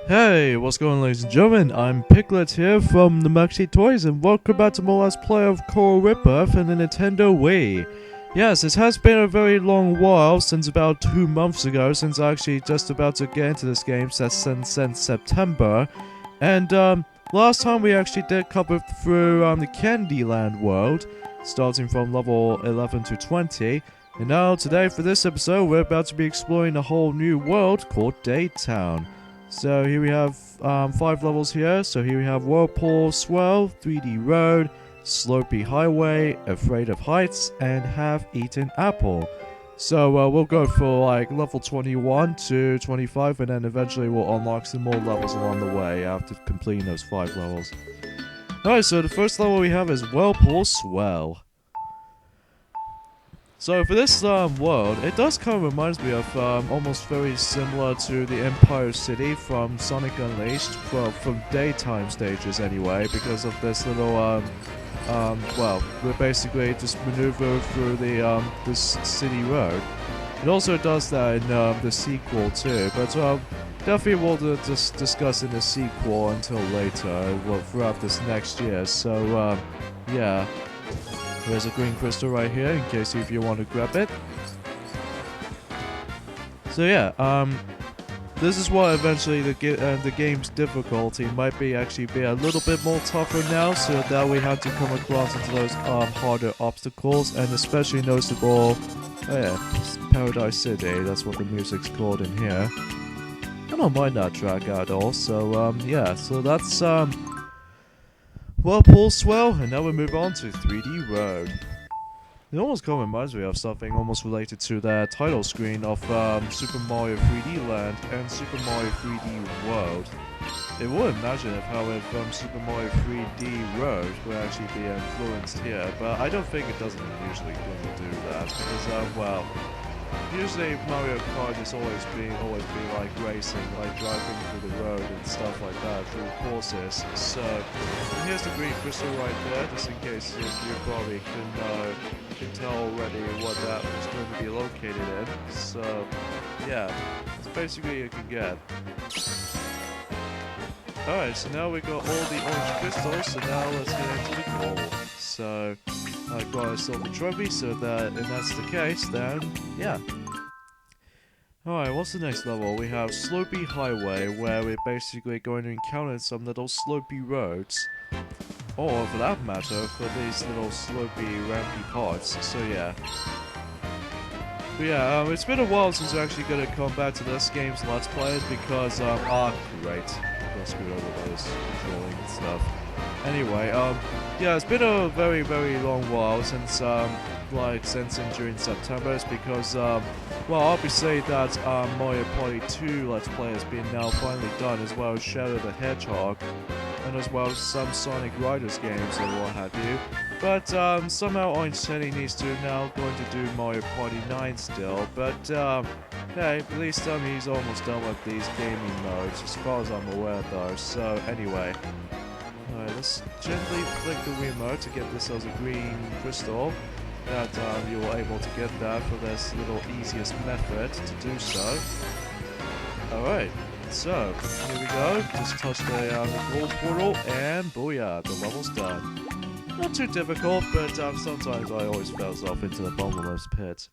Hey, what's going on, ladies and gentlemen? I'm Piglet here from the Maxi Toys, and welcome back to more Let's Play of Kororinpa for the Nintendo Wii. Yes, it has been a very long while, since about 2 months ago, since I actually just about to get into this game since September. And, last time we actually did cover through, the Candyland world, starting from level 11 to 20. And now, today, for this episode, we're about to be exploring a whole new world called Daytona. So here we have 5 levels here. So here we have Whirlpool, Swell, 3D Road, Slopey Highway, Afraid of Heights, and HalfEaten Apple. So we'll go for like level 21 to 25, and then eventually we'll unlock some more levels along the way after completing those 5 levels. Alright, so the first level we have is Whirlpool Swell. So for this world, it does kind of reminds me of almost very similar to the Empire City from Sonic Unleashed, from daytime stages anyway, because of this little well, we basically just maneuver through the this city road. It also does that in the sequel too, but definitely we'll just discuss in the sequel until later, well, throughout this next year. So yeah. There's a green crystal right here, in case if you want to grab it. So yeah, this is why eventually the game's difficulty might be actually be a little bit more tougher now, so that we have to come across into those harder obstacles, and especially noticeable, oh yeah, Paradise City, that's what the music's called in here. I don't mind that track at all, so yeah, so that's Whirlpool Swell, and now we move on to 3D Road. It almost kind of reminds me of something almost related to the title screen of Super Mario 3D Land and Super Mario 3D World. It would imagine how Super Mario 3D Road would actually be influenced here, but I don't think it doesn't usually do that, because well, usually Mario Kart is always be like racing, like driving through the road and stuff like that, through courses. So, and here's the green crystal right there, just in case you probably can tell already what that is going to be located in. So, yeah, it's basically you can get. Alright, so now we got all the orange crystals, so now let's get into the gold. So, I got a silver trophy, so that, if that's the case, then, yeah. Alright, what's the next level? We have Slopey Highway, where we're basically going to encounter some little slopey roads. Or, for that matter, for these little slopey, rampy parts, so yeah. But yeah, it's been a while since we're actually going to come back to this game's Let's Play, because, great. Got screwed over by this controlling and stuff. Anyway, yeah, it's been a very, very long while since, since during September. It's because, well, obviously that, Mario Party 2 Let's Play has been now finally done, as well as Shadow the Hedgehog, and as well as some Sonic Riders games and what have you. But, somehow Orange Teddy needs to now going to do Mario Party 9 still, but, hey, at least, he's almost done with these gaming modes, as far as I'm aware though, so anyway. Alright, let's gently flick the remote to get this as a green crystal. That you were able to get that for this little easiest method to do so. Alright, so here we go. Just touch the gold portal and booyah, the level's done. Not too difficult, but sometimes I always falls off into the bottomless pit.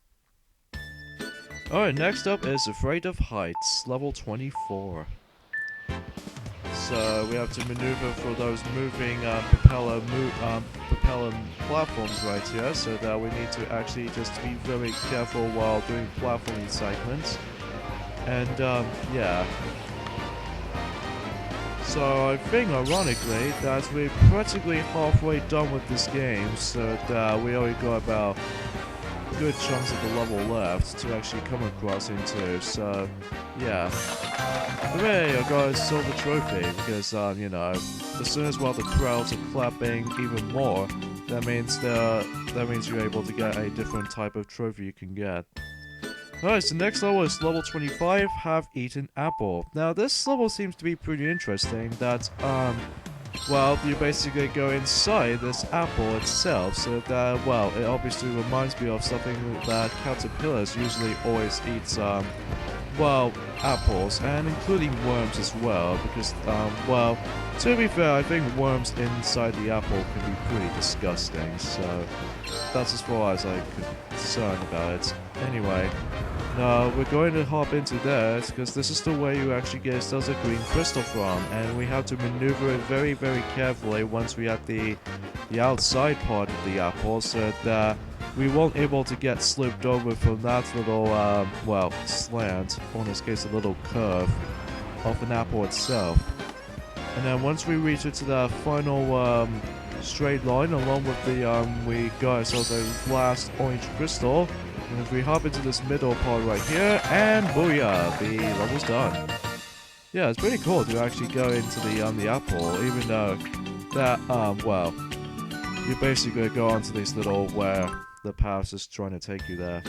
Alright, next up is Afraid of Heights, level 24. So we have to maneuver for those moving propeller platforms right here, so that we need to actually just be very careful while doing platforming segments. And yeah. So I think ironically that we're practically halfway done with this game, so that we only got about good chunks of the level left to actually come across into, so yeah. Hooray, I got a silver trophy, because, you know, as soon as while the crowds are clapping even more, that means you're able to get a different type of trophy you can get. Alright, so next level is level 25, HalfEaten Apple. Now, this level seems to be pretty interesting, that, well, you basically go inside this apple itself, so that, well, it obviously reminds me of something that caterpillars usually always eats, well, apples, and including worms as well, because, well, to be fair, I think worms inside the apple can be pretty disgusting, so that's as far as I'm concerned about it. Anyway, now we're going to hop into that, because this is the way you actually get yourselves a green crystal from, and we have to maneuver it very, very carefully once we have the outside part of the apple, so that we won't able to get slipped over from that little, well, slant, or in this case a little curve, of an apple itself. And then once we reach it to the final, straight line, along with the, we got ourselves a last orange crystal, and if we hop into this middle part right here, and booyah, the level's done. Yeah, it's pretty cool to actually go into the apple, even though that, well, you basically go onto these little, where the path is trying to take you there.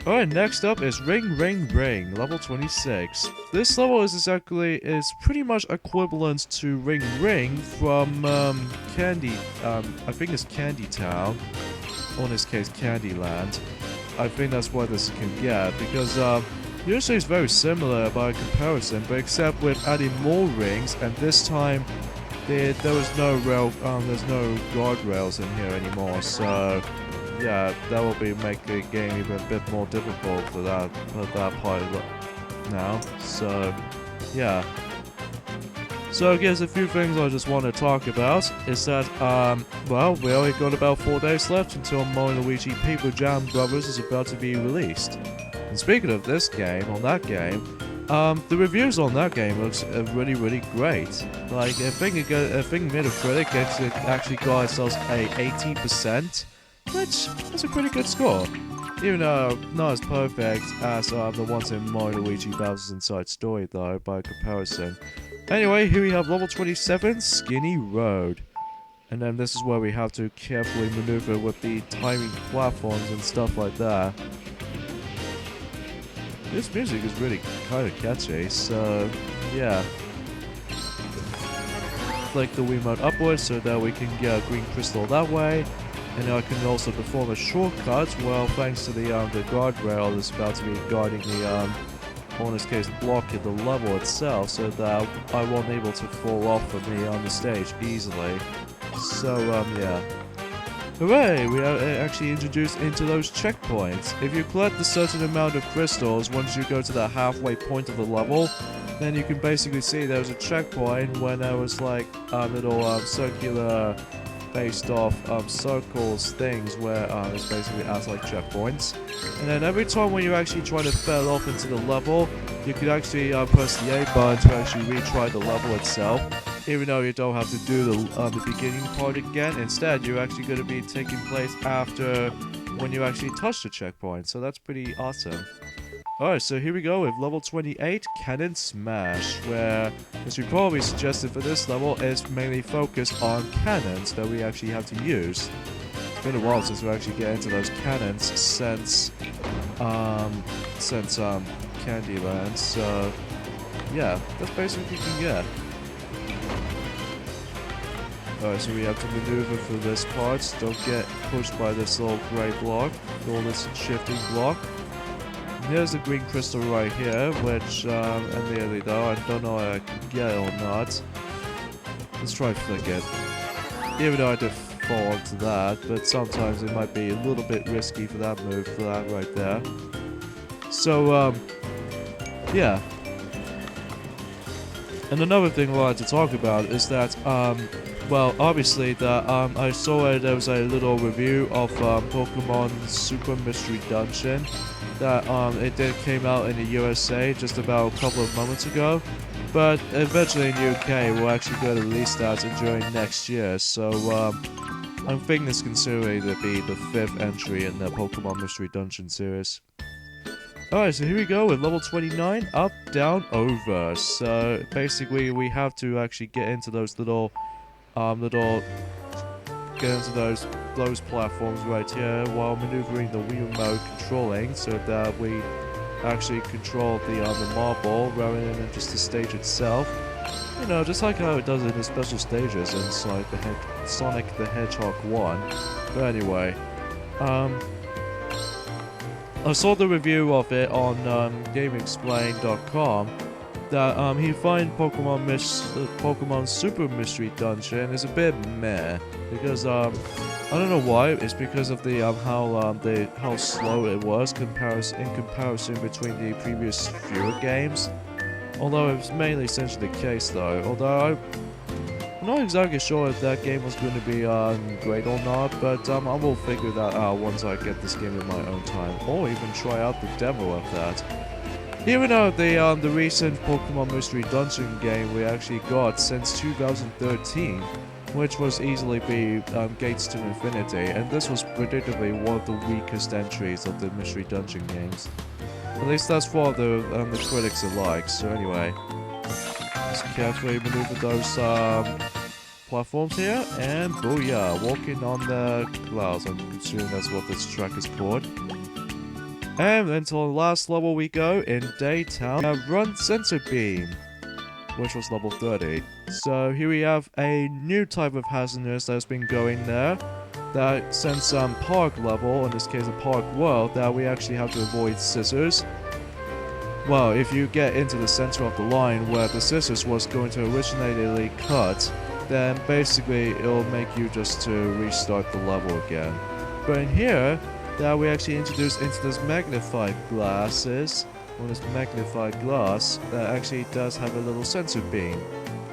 Alright, next up is Ring Ring Ring, level 26. This level is pretty much equivalent to Ring Ring from Candy, I think it's Candy Town, or in this case Candyland. I think that's what this can get, because usually it's very similar by comparison, but except with adding more rings, and this time there was no there's no guardrails in here anymore, so yeah, that will make the game even a bit more difficult for that part of it now. So yeah. So I guess a few things I just want to talk about is that well, we only got about 4 days left until Mario & Luigi Paper Jam Brothers is about to be released. And speaking of this game, on that game, the reviews on that game looks really, really great. Like, I think Metacritic actually got ourselves a 80%, which is a pretty good score. Even though not as perfect as the ones in Mario & Luigi Bowser's Inside Story, though, by comparison. Anyway, here we have level 27, Skinny Road. And then this is where we have to carefully maneuver with the timing platforms and stuff like that. This music is really kind of catchy, so yeah. Flick the Wiimote upwards so that we can get a green crystal that way. And I can also perform a shortcut, well, thanks to the guardrail that's about to be guarding the, or in this case, blocking the level itself, so that I won't be able to fall off from the stage easily. So, yeah. Hooray! We are actually introduced into those checkpoints. If you collect a certain amount of crystals once you go to the halfway point of the level, then you can basically see there's a checkpoint when there was like little circular based off circles things where it's basically acts like checkpoints. And then every time when you actually try to fell off into the level, you could actually press the A button to actually retry the level itself. Even though you don't have to do the beginning part again, instead you're actually going to be taking place after when you actually touch the checkpoint, so that's pretty awesome. Alright, so here we go with level 28, Cannon Smash, where, as we probably suggested for this level, is mainly focused on cannons that we actually have to use. It's been a while since we actually get into those cannons since Candyland, so yeah, that's basically what you can get. Alright, so we have to maneuver through this part. Don't get pushed by this little grey block, or this shifting block. And here's the green crystal right here, which, I'm nearly though. I don't know if I can get it or not. Let's try flick it. Even though I did fall onto that, but sometimes it might be a little bit risky for that move, for that right there. So, yeah. And another thing I wanted to talk about is that, well, obviously, I saw there was a little review of Pokemon Super Mystery Dungeon that it came out in the USA just about a couple of moments ago, but eventually in the UK we're actually going to release that during next year. So I'm thinking it's considered to be the 5th entry in the Pokemon Mystery Dungeon series. Alright, so here we go with level 29, up, down, over. So basically we have to actually get into those those platforms right here while maneuvering the Wiimote controlling, so that we actually control the marble rather than just the stage itself. You know, just like how it does in the special stages in Sonic the Hedgehog 1. But anyway, I saw the review of it on GameExplain.com that he find Pokemon Super Mystery Dungeon is a bit meh because I don't know why. It's because of the how slow it was in comparison between the previous fewer games. Although it was mainly essentially the case though. Although I'm not exactly sure if that game was going to be great or not, but I will figure that out once I get this game in my own time, or even try out the demo of that. Even though the recent Pokemon Mystery Dungeon game we actually got since 2013, which was easily be Gates to Infinity, and this was predictably one of the weakest entries of the Mystery Dungeon games. At least that's what the critics alike. So anyway, just carefully maneuver those platforms here, and booyah, walking on the clouds. I'm assuming that's what this track is called. And until the last level we go in Daytona, Run Sensor Beam, which was level 30. So here we have a new type of hazardness that's been going there. That since park level, in this case a park world, that we actually have to avoid scissors. Well, if you get into the center of the line where the scissors was going to originally cut, then basically it'll make you just to restart the level again. But in here, that we actually introduced into this magnified glasses, or this magnified glass, that actually does have a little sensor beam.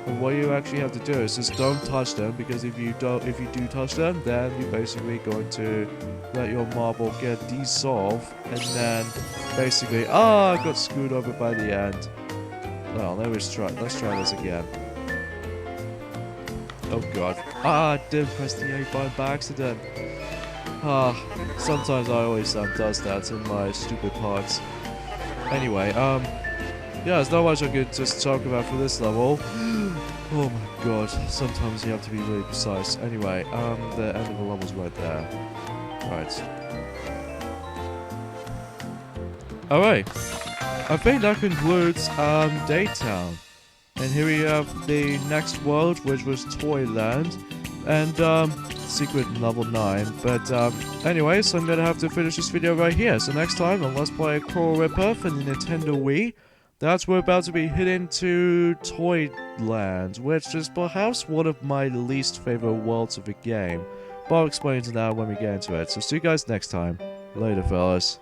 And what you actually have to do is just don't touch them, because if you do touch them, then you're basically going to let your marble get dissolved, and then basically, I got screwed over by the end. Well, let's try this again. Oh god. I did press the A button by accident. Sometimes I always does that in my stupid parts. Anyway, yeah, there's not much I could just talk about for this level. Oh my god, sometimes you have to be really precise. Anyway, the end of the level's right there. Right. Alright. I think that concludes Daytown. And here we have the next world, which was Toyland, and secret level 9. But anyways, I'm gonna have to finish this video right here. So next time on Let's Play Kororinpa for the Nintendo Wii, we're about to be heading to Toyland, which is perhaps one of my least favorite worlds of the game. But I'll explain to that when we get into it. So see you guys next time. Later, fellas.